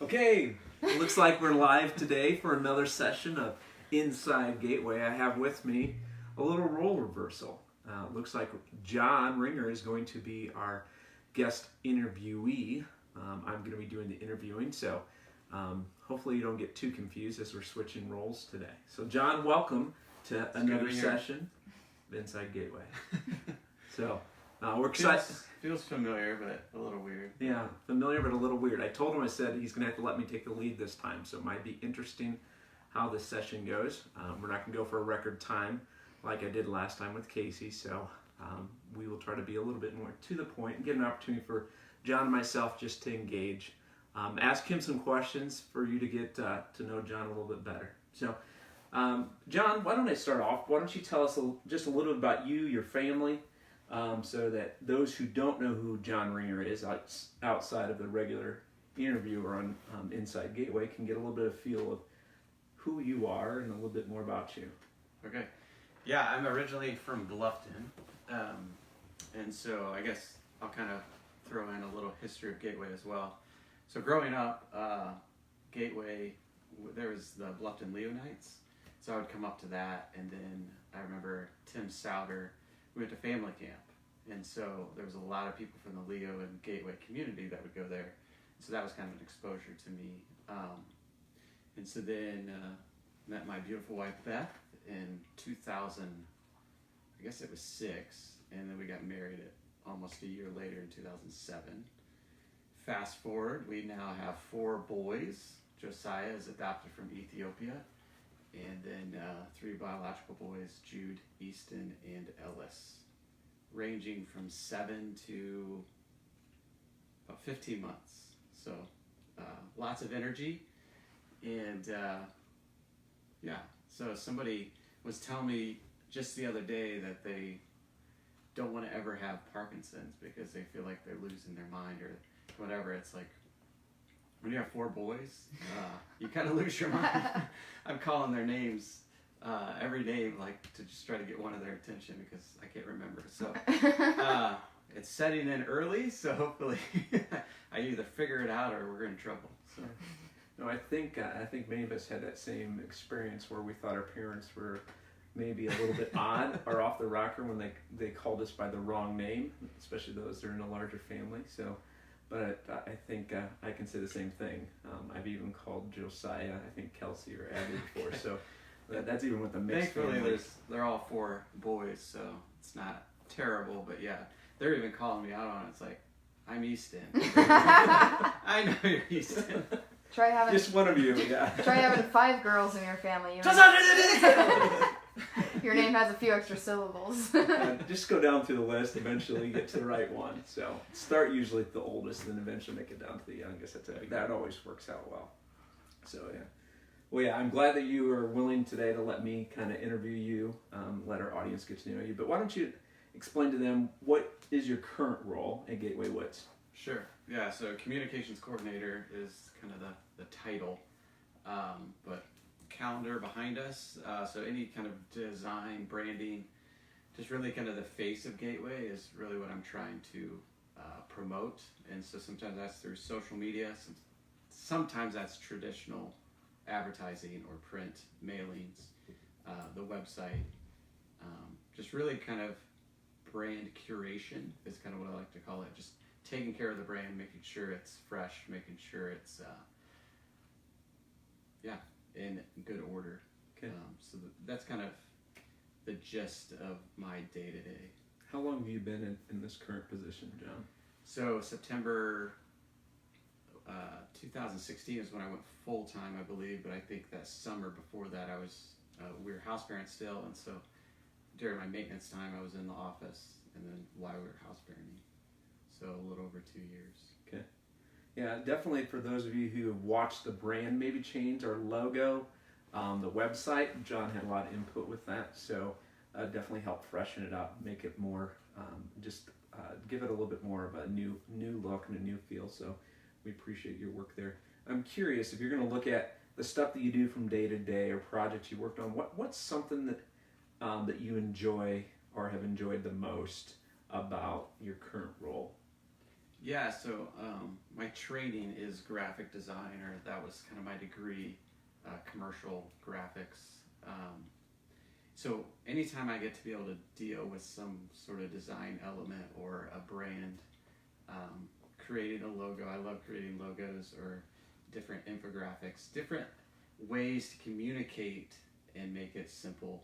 Okay, it looks like we're live today for another session of Inside Gateway. I have with me a little role reversal. Looks like Jon Ringer is going to be our guest interviewee. I'm going to be doing the interviewing, so hopefully you don't get too confused as we're switching roles today. So Jon, welcome to another session of Inside Gateway. So we're excited. Feels familiar, but a little weird. Yeah, familiar, but a little weird. I told him, I said he's going to have to let me take the lead this time, so it might be interesting how this session goes. We're not going to go for a record time like I did last time with Casey, so we will try to be a little bit more to the point and get an opportunity for Jon and myself just to engage. Ask him some questions for you to get to know Jon a little bit better. So, Jon, why don't I start off? Why don't you tell us just a little bit about you, your family, so that those who don't know who Jon Ringer is outside of the regular interviewer on Inside Gateway can get a little bit of feel of who you are and a little bit more about you. Okay. Yeah, I'm originally from Bluffton, and so I guess I'll kind of throw in a little history of Gateway as well. So growing up, Gateway, there was the Bluffton Leonites, so I would come up to that, and then I remember Tim Souter, we went to family camp, and so there was a lot of people from the Leo and Gateway community that would go there, so that was kind of an exposure to me. And so then met my beautiful wife Beth in 2000, I guess it was 6, and then we got married almost a year later in 2007. Fast forward, we now have 4 boys. Josiah is adopted from Ethiopia, and then 3 biological boys, Jude, Easton, and Ellis, ranging from 7 to about 15 months. So lots of energy, and so somebody was telling me just the other day that they don't want to ever have Parkinson's because they feel like they're losing their mind or whatever. It's like, when you have 4 boys, you kind of lose your mind. I'm calling their names every day, like, to just try to get one of their attention because I can't remember. So it's setting in early, so hopefully I either figure it out or we're in trouble. So. No, I think many of us had that same experience where we thought our parents were maybe a little bit odd or off the rocker when they called us by the wrong name, especially those that are in a larger family. So. But I think I can say the same thing. I've even called Josiah, I think Kelsey or Abby before. So that's even with the mixed family. family. They're all 4 boys, so it's not terrible. But yeah, they're even calling me out on it. It's like, I'm Easton. I know you're Easton. Try having just one of you, yeah. Try having 5 girls in your family. Your name has a few extra syllables. Just go down through the list. Eventually, you get to the right one. So start usually at the oldest, and then eventually make it down to the youngest. That always works out well. So yeah. Well, yeah, I'm glad that you are willing today to let me kind of interview you, let our audience get to know you. But why don't you explain to them what is your current role at Gateway Woods? Sure. Yeah. So communications coordinator is kind of the title, but calendar behind us, so any kind of design, branding, just really kind of the face of Gateway is really what I'm trying to promote. And so sometimes that's through social media, sometimes that's traditional advertising or print mailings, the website, just really kind of brand curation is kind of what I like to call it, just taking care of the brand, making sure it's fresh, making sure it's in good order. Okay. So that's kind of the gist of my day-to-day. How long have you been in this current position, Jon? So September 2016 is when I went full-time, I believe, but I think that summer before that I was, we were house parents still, and so during my maintenance time I was in the office, and then while we were house parenting. So a little over 2 years. Okay. Yeah, definitely for those of you who have watched the brand maybe change our logo, the website, Jon had a lot of input with that, so definitely helped freshen it up, make it more, give it a little bit more of a new look and a new feel, so we appreciate your work there. I'm curious, if you're going to look at the stuff that you do from day to day or projects you worked on, what's something that you enjoy or have enjoyed the most about your current role? Yeah, so my training is graphic design, or that was kind of my degree, commercial graphics. So anytime I get to be able to deal with some sort of design element or a brand, creating a logo, I love creating logos or different infographics, different ways to communicate and make it simple,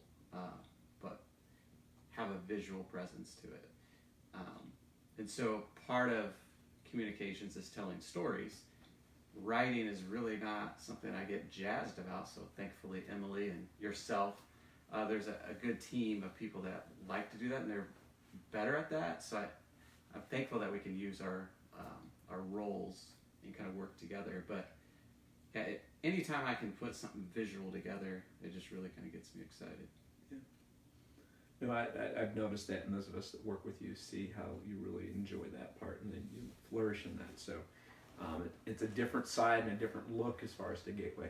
but have a visual presence to it. And so part of communications is telling stories. Writing is really not something I get jazzed about, so thankfully Emily and yourself, there's a good team of people that like to do that, and they're better at that. So I'm thankful that we can use our roles and kind of work together. But yeah, anytime I can put something visual together, it just really kind of gets me excited. No, I've noticed that, and those of us that work with you see how you really enjoy that part, and then you flourish in that. So it's a different side and a different look as far as the Gateway.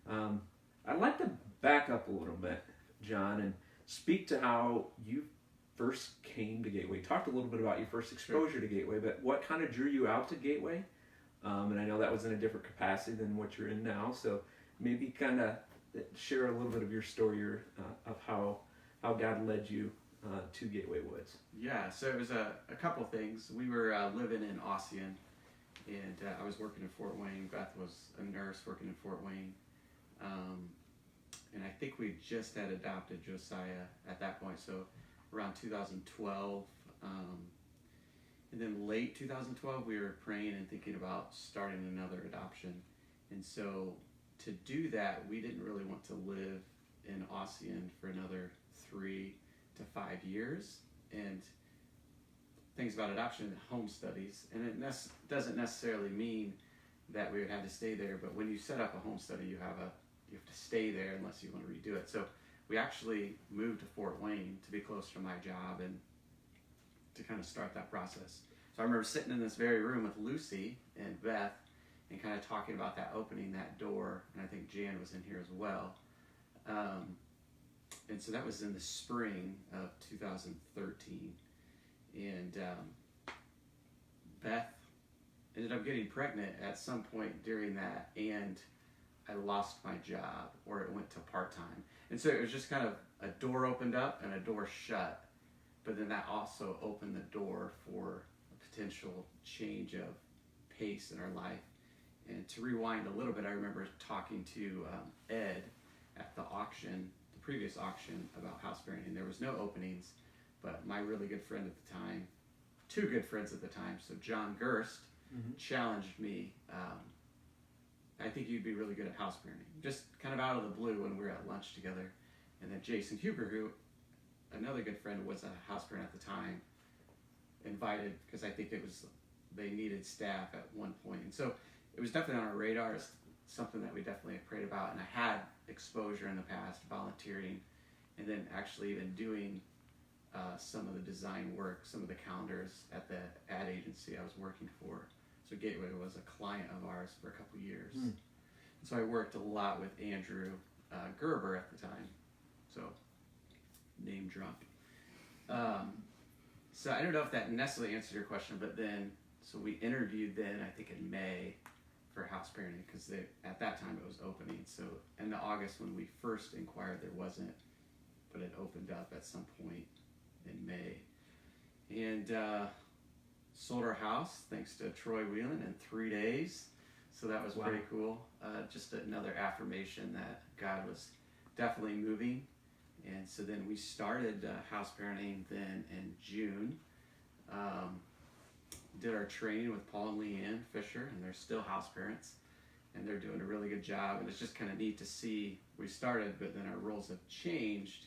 I'd like to back up a little bit, Jon, and speak to how you first came to Gateway. Talked a little bit about your first exposure to Gateway, but what kind of drew you out to Gateway? And I know that was in a different capacity than what you're in now, so maybe kind of share a little bit of your story of how God led you to Gateway Woods. Yeah, so it was a couple things. We were living in Ossian, and I was working in Fort Wayne. Beth was a nurse working in Fort Wayne. And I think we just had adopted Josiah at that point, so around 2012. And then late 2012, we were praying and thinking about starting another adoption. And so to do that, we didn't really want to live in Ossian for another 3 to 5 years. And things about adoption, home studies, and it doesn't necessarily mean that we would have to stay there, but when you set up a home study, you have to stay there unless you want to redo it. So we actually moved to Fort Wayne to be closer to my job and to kind of start that process. So I remember sitting in this very room with Lucy and Beth and kind of talking about that, opening that door, and I think Jan was in here as well. And so that was in the spring of 2013. And Beth ended up getting pregnant at some point during that, and I lost my job, or it went to part-time. And so it was just kind of a door opened up and a door shut, but then that also opened the door for a potential change of pace in our life. And to rewind a little bit, I remember talking to Ed at the auction, the previous auction, about house parenting. There was no openings, but my really good friend at the time, 2 good friends at the time, so John Gerst, challenged me. I think you'd be really good at house parenting, just kind of out of the blue when we were at lunch together. And then Jason Huber, who another good friend was a house parent at the time, invited, because I think they needed staff at one point. And so it was definitely on our radar. It's something that we definitely had prayed about, and I had exposure in the past, volunteering, and then actually even doing some of the design work, some of the calendars at the ad agency I was working for. So Gateway was a client of ours for a couple years. So I worked a lot with Andrew Gerber at the time. So name drop. So I don't know if that necessarily answered your question, but then, so we interviewed then, I think in May, for house parenting, because at that time it was opening. So in the August when we first inquired, there wasn't, but it opened up at some point in May. And sold our house thanks to Troy Whelan in 3 days. So that was pretty cool. Just another affirmation that God was definitely moving. And so then we started house parenting then in June. Did our training with Paul and Leanne Fisher, and they're still house parents, and they're doing a really good job. And it's just kind of neat to see. We started, but then our roles have changed,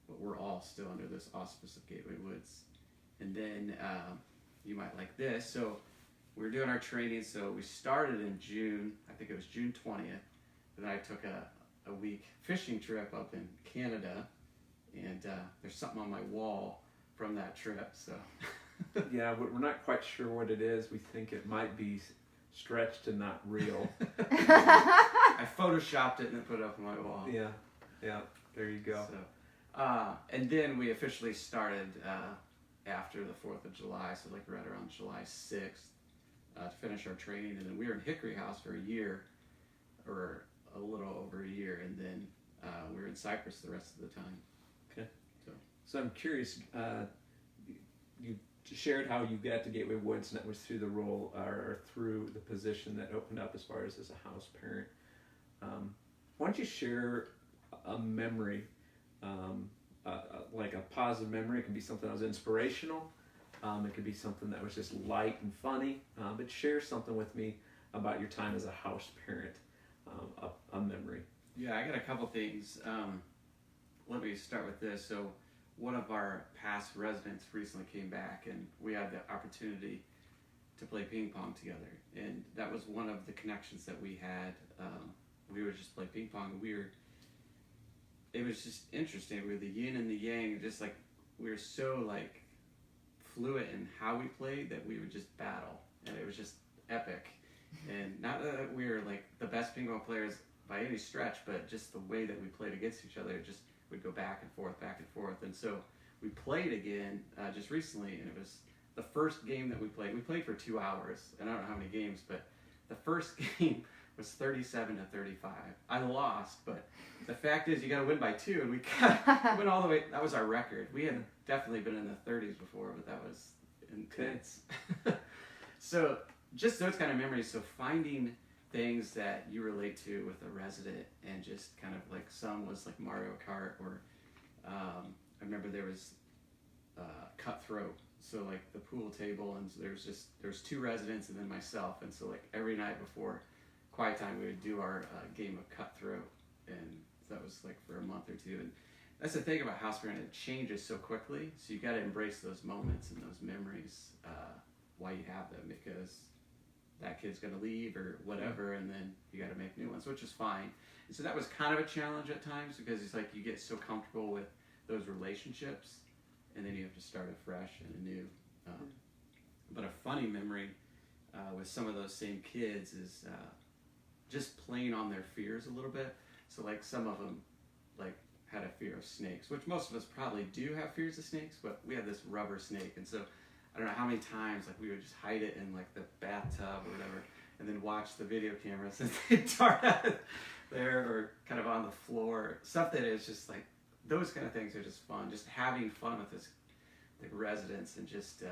but we're all still under this auspice of Gateway Woods. And then you might like this. So we were doing our training. So we started in June. I think it was June 20th. And then I took a week fishing trip up in Canada, and there's something on my wall from that trip. So Yeah, we're not quite sure what it is. We think it might be stretched and not real. I photoshopped it and then put it up on my wall. Yeah, there you go. So, and then we officially started after the 4th of July, so like right around July 6th. to finish our training, and then we were in Hickory House for a year, or a little over a year, and then we were in Cyprus the rest of the time. Okay. So I'm curious. You shared how you got to Gateway Woods, and that was through the role or through the position that opened up as far as a house parent. Why don't you share a memory, like a positive memory? It can be something that was inspirational. It could be something that was just light and funny. But share something with me about your time as a house parent, a memory. yeah, I got a couple things. Let me start with this. So one of our past residents recently came back, and we had the opportunity to play ping pong together, and that was one of the connections that we had. We would just play ping pong. It was just interesting. We were the yin and the yang, just like we were so like fluid in how we played that we would just battle, and it was just epic. And not that we were like the best ping pong players by any stretch, but just the way that we played against each other, just would go back and forth. And so we played again just recently, and it was the first game that we played. We played for 2 hours, and I don't know how many games, but the first game was 37-35. I lost, but the fact is you got to win by 2, and we went all the way. That was our record. We had definitely been in the 30s before, but that was intense. So just those kind of memories. So finding things that you relate to with a resident, and just kind of like some was like Mario Kart, or I remember there was Cutthroat. So like the pool table, and there's 2 residents and then myself, and so like every night before quiet time we would do our game of Cutthroat, and that was like for a month or 2. And that's the thing about house parent, it changes so quickly, so you got to embrace those moments and those memories while you have them, because that kid's going to leave or whatever, and then you got to make new ones, which is fine. And so that was kind of a challenge at times, because it's like you get so comfortable with those relationships, and then you have to start afresh and anew. But a funny memory with some of those same kids is just playing on their fears a little bit. So like some of them like had a fear of snakes, which most of us probably do have fears of snakes, but we had this rubber snake, and so I don't know how many times like we would just hide it in like the bathtub or whatever, and then watch the video cameras and they dart out there, or kind of on the floor. Stuff that is just like, those kind of things are just fun. Just having fun with the residents, and just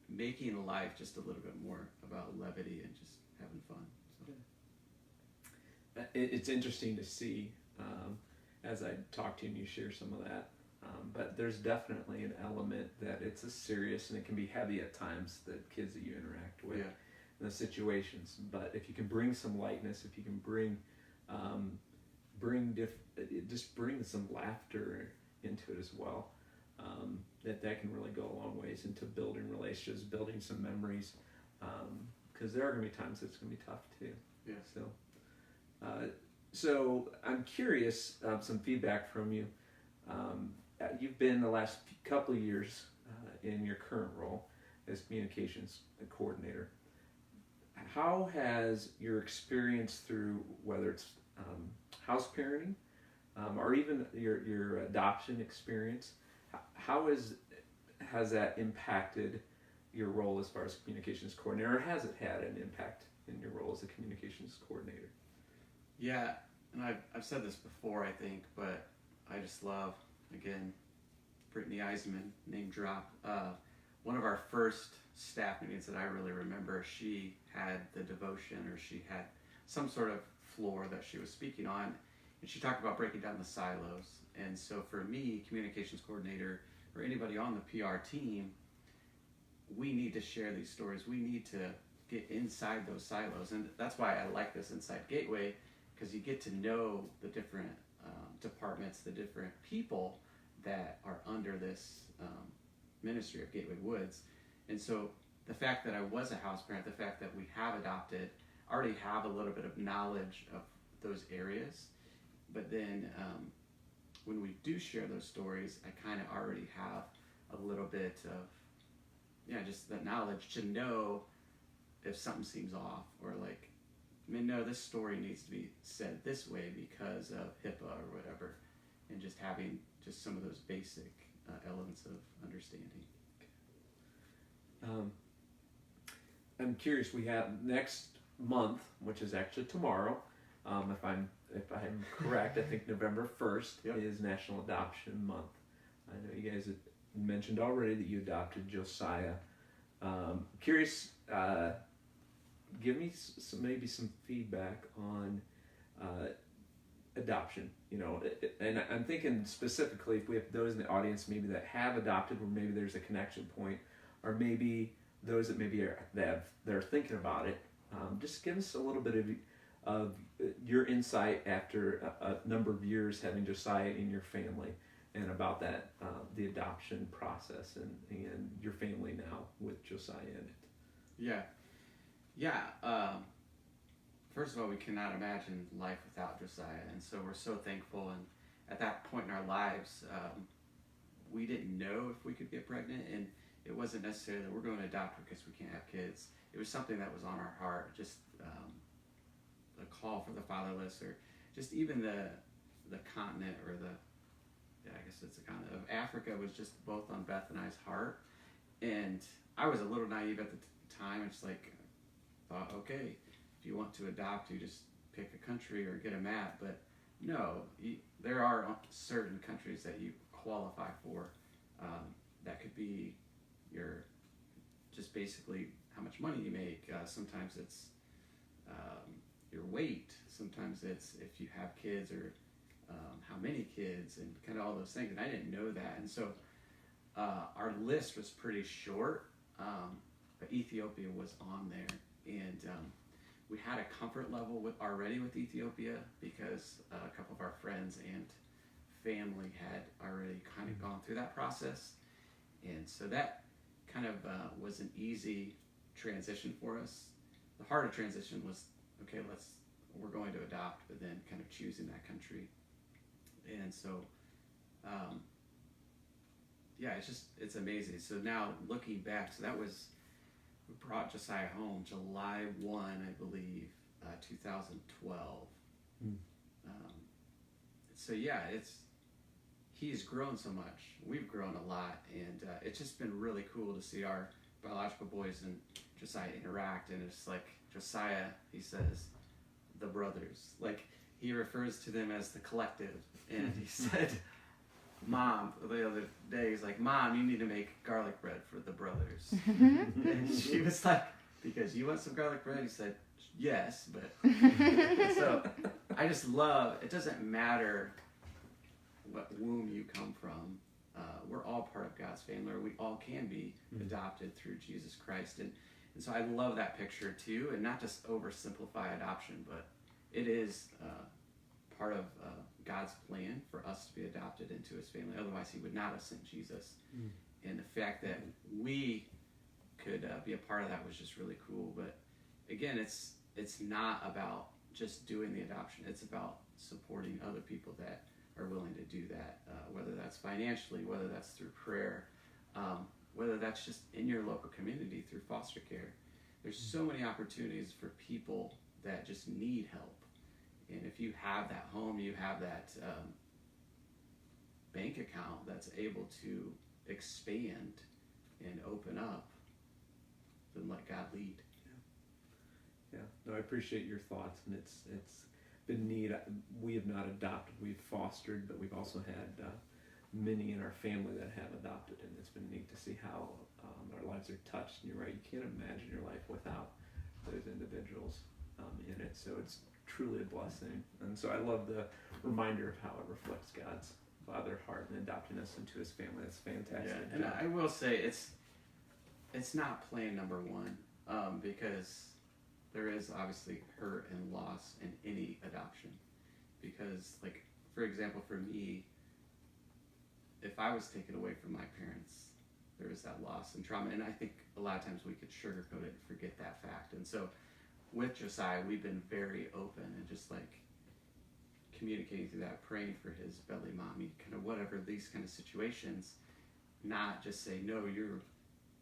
making life just a little bit more about levity and just having fun. So. It's interesting to see as I talk to you and you share some of that. But there's definitely an element that it's a serious, and it can be heavy at times, the kids that you interact with, in the situations. But if you can bring some lightness, if you can bring some laughter into it as well, that can really go a long ways into building relationships, building some memories, because there are going to be times it's going to be tough too. Yeah. So I'm curious, some feedback from you. You've been the last couple of years in your current role as communications coordinator. How has your experience through, whether it's house parenting or even your adoption experience, how has that impacted your role as far as communications coordinator, or has it had an impact in your role as a communications coordinator? Yeah, and I've said this before, I think, but I just love, again, Brittany Eisenman, name drop. One of our first staff meetings that I really remember, she had the devotion, or she had some sort of floor that she was speaking on, and she talked about breaking down the silos. And so for me, communications coordinator, or anybody on the PR team, we need to share these stories. We need to get inside those silos, and that's why I like this Inside Gateway, because you get to know the different departments, the different people that are under this ministry of Gateway Woods. And so the fact that I was a house parent, the fact that we have adopted, I already have a little bit of knowledge of those areas. But then when we do share those stories, I kind of already have a little bit of, just that knowledge to know if something seems off, or like, no, this story needs to be said this way because of HIPAA or whatever, and just having just some of those basic elements of understanding. I'm curious. We have next month, which is actually tomorrow. If I'm correct, I think November 1st Yep. is National Adoption Month. I know you guys had mentioned already that you adopted Josiah. Curious, give me maybe some feedback on adoption. And I'm thinking specifically if we have those in the audience maybe that have adopted, or maybe there's a connection point, or maybe those that maybe they're thinking about it. Just give us a little bit of your insight after a number of years having Josiah in your family, and about that the adoption process and your family now with Josiah in it. Yeah. First of all, we cannot imagine life without Josiah, and so we're so thankful. And at that point in our lives, we didn't know if we could get pregnant, and it wasn't necessarily that we're going to adopt because we can't have kids. It was something that was on our heart, just a call for the fatherless, or just even the continent, or I guess it's the continent of Africa was just both on Beth and I's heart. And I was a little naive at the time. I just thought, okay, if you want to adopt, you just pick a country or get a map. But no, there are certain countries that you qualify for. That could be just basically how much money you make. Sometimes it's your weight. Sometimes it's if you have kids, or how many kids, and kind of all those things. And I didn't know that. And so our list was pretty short, but Ethiopia was on there. And we had a comfort level already with Ethiopia, because a couple of our friends and family had already kind of gone through that process. And so that kind of was an easy transition for us. The harder transition was, okay, we're going to adopt, but then kind of choosing that country. And so, it's amazing. So now looking back, we brought Josiah home July 1, I believe, 2012. He's grown so much. We've grown a lot, and it's just been really cool to see our biological boys and Josiah interact. And it's like Josiah, he says, the brothers. Like, he refers to them as the collective. And he said, Mom, the other day, he's like, Mom, you need to make garlic bread for the brothers. And she was like, because you want some garlic bread? He said, yes, but... So I just love, it doesn't matter what womb you come from. We're all part of God's family, or we all can be adopted through Jesus Christ. And so I love that picture too, and not just oversimplify adoption, but it is part of God's plan for us to be adopted into his family. Otherwise, he would not have sent Jesus. And the fact that we could be a part of that was just really cool. But again, it's not about just doing the adoption. It's about supporting other people that are willing to do that, whether that's financially, whether that's through prayer, whether that's just in your local community through foster care. There's so many opportunities for people that just need help. And if you have that home, you have that bank account that's able to expand and open up, then let God lead. Yeah. No, I appreciate your thoughts, and it's been neat. We have not adopted, we've fostered, but we've also had many in our family that have adopted, and it's been neat to see how our lives are touched. And you're right, you can't imagine your life without those individuals in it. So it's truly a blessing. And so I love the reminder of how it reflects God's Father heart and adopting us into his family. That's fantastic. Yeah, and I will say it's not plan number one, because there is obviously hurt and loss in any adoption. Because, like, for example, for me, if I was taken away from my parents, there is that loss and trauma. And I think a lot of times we could sugarcoat it and forget that fact. And so with Josiah, we've been very open and just like communicating through that, praying for his belly mommy, kind of whatever, these kind of situations, not just say, no, you're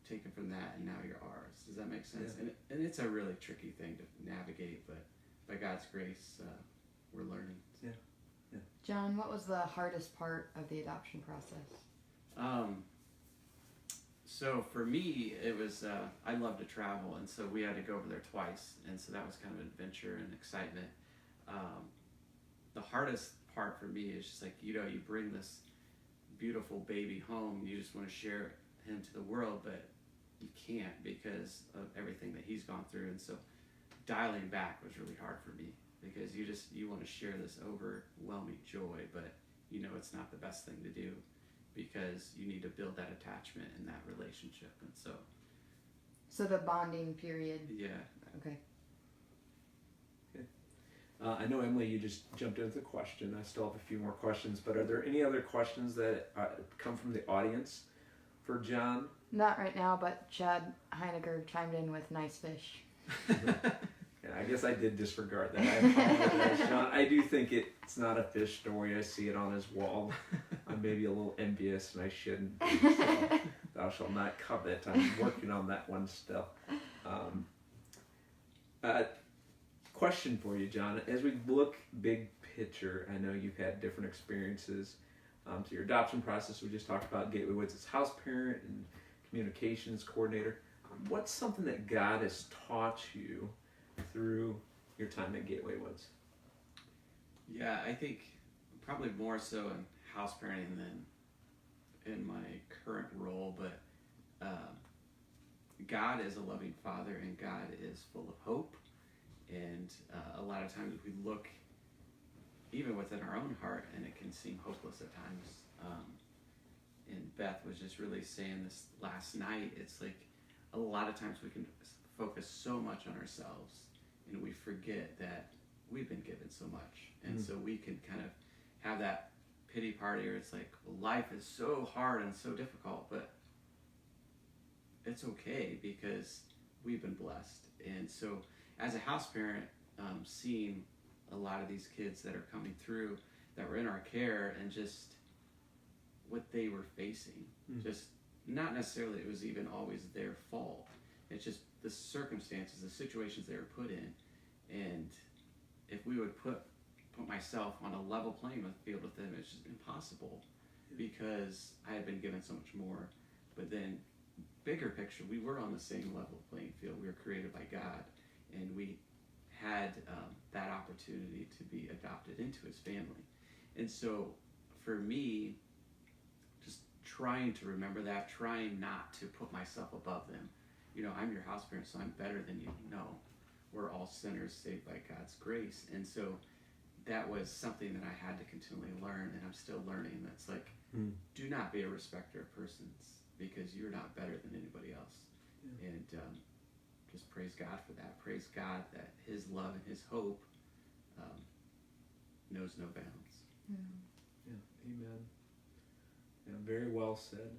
taken from that and now you're ours. Does that make sense? Yeah. And it's a really tricky thing to navigate, but by God's grace, we're learning. Yeah. Jon, what was the hardest part of the adoption process? So for me, it was I love to travel, and so we had to go over there twice, and so that was kind of an adventure and excitement. The hardest part for me is just like, you bring this beautiful baby home, and you just want to share him to the world, but you can't because of everything that he's gone through. And so dialing back was really hard for me, because you want to share this overwhelming joy, but it's not the best thing to do, because you need to build that attachment and that relationship. And So the bonding period. yeah. Okay. I know, Emily, you just jumped into the question. I still have a few more questions, but are there any other questions that come from the audience for Jon? Not right now, but Chad Heinegger chimed in with nice fish. Yeah, I guess I did disregard that. I apologize, Jon. I do think it's not a fish story. I see it on his wall. I'm maybe a little envious, and I shouldn't be. So thou shalt not covet. I'm working on that one still. Question for you, Jon. As we look big picture, I know you've had different experiences to your adoption process. We just talked about Gateway Woods as house parent and communications coordinator. What's something that God has taught you through your time at Gateway Woods? Yeah, I think probably more so in house parenting than in my current role, but God is a loving Father, and God is full of hope. And a lot of times we look even within our own heart, and it can seem hopeless at times. And Beth was just really saying this last night. It's like a lot of times we can focus so much on ourselves, and we forget that we've been given so much. And so we can kind of have that pity party, or it's like, well, life is so hard and so difficult, but it's okay because we've been blessed. And so as a house parent, seeing a lot of these kids that are coming through that were in our care, and just what they were facing, just not necessarily it was even always their fault. It's just the circumstances, the situations they were put in. And if we would put myself on a level playing field with them, it's just impossible, because I had been given so much more. But then bigger picture, we were on the same level playing field. We were created by God, and we had that opportunity to be adopted into his family. And so for me, just trying to remember that, trying not to put myself above them. I'm your house parent, so I'm better than you. No, we're all sinners saved by God's grace. And so that was something that I had to continually learn, and I'm still learning. That's like, do not be a respecter of persons, because you're not better than anybody else. Yeah. And just praise God for that. Praise God that his love and his hope knows no bounds. Yeah, amen. Yeah, very well said.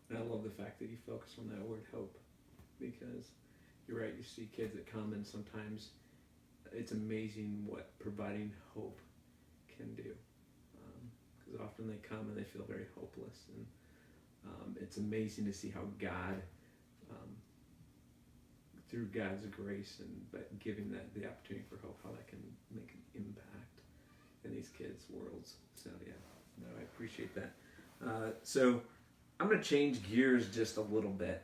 And I love the fact that you focus on that word hope, because you're right, you see kids that come, and sometimes it's amazing what providing hope can do. Because often they come and they feel very hopeless, and it's amazing to see how God, through God's grace and giving that the opportunity for hope, how that can make an impact in these kids' worlds. So yeah, no, I appreciate that. So I'm going to change gears just a little bit.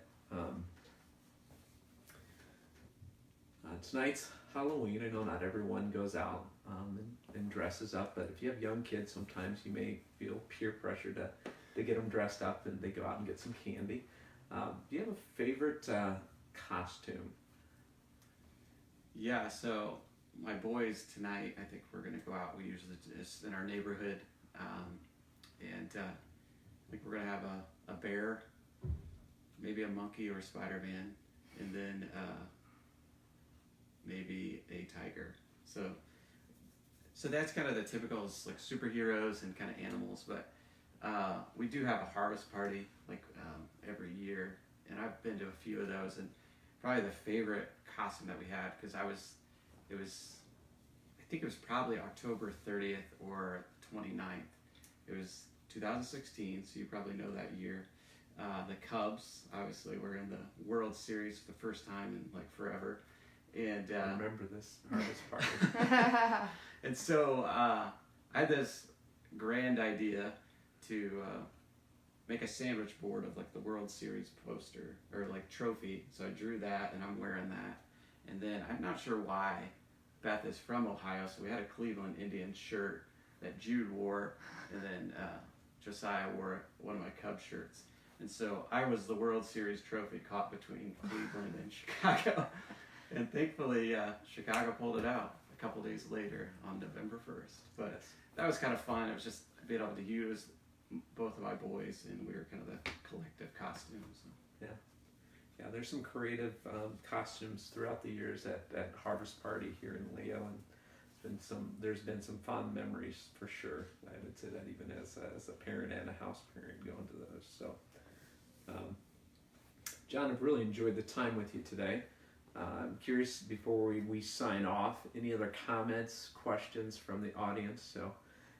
Tonight's Halloween. I know not everyone goes out and dresses up, but if you have young kids, sometimes you may feel peer pressure to get them dressed up, and they go out and get some candy. Do you have a favorite costume? Yeah, so my boys tonight, I think we're going to go out. We usually just in our neighborhood, and I think we're going to have a bear, maybe a monkey or a Spider-Man, and then maybe a tiger. So that's kind of the typical, like superheroes and kind of animals, but we do have a harvest party every year, and I've been to a few of those, and probably the favorite costume that we had, because I think it was probably October 30th or 29th. It was 2016, so you probably know that year. The Cubs, obviously, were in the World Series for the first time in forever. And I remember this harvest party. And so I had this grand idea to make a sandwich board of like the World Series poster or like trophy. So I drew that, and I'm wearing that. And then I'm not sure why Beth is from Ohio, so we had a Cleveland Indians shirt that Jude wore, and then Josiah wore one of my Cubs shirts. And so I was the World Series trophy caught between Cleveland and Chicago. And thankfully, Chicago pulled it out a couple days later on November 1st. But that was kind of fun. It was just being able to use both of my boys, and we were kind of the collective costumes. Yeah, there's some creative costumes throughout the years at Harvest Party here in Leo, and there's been some fond memories for sure. I would say that even as a parent and a house parent going to those. So, John, I've really enjoyed the time with you today. I'm curious, before we sign off, any other comments, questions from the audience? So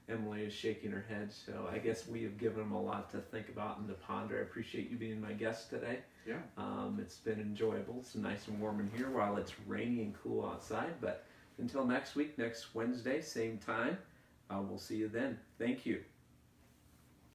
Emily is shaking her head, so I guess we have given them a lot to think about and to ponder. I appreciate you being my guest today. Yeah. It's been enjoyable. It's nice and warm in here while it's rainy and cool outside. But until next week, next Wednesday, same time, we'll see you then. Thank you.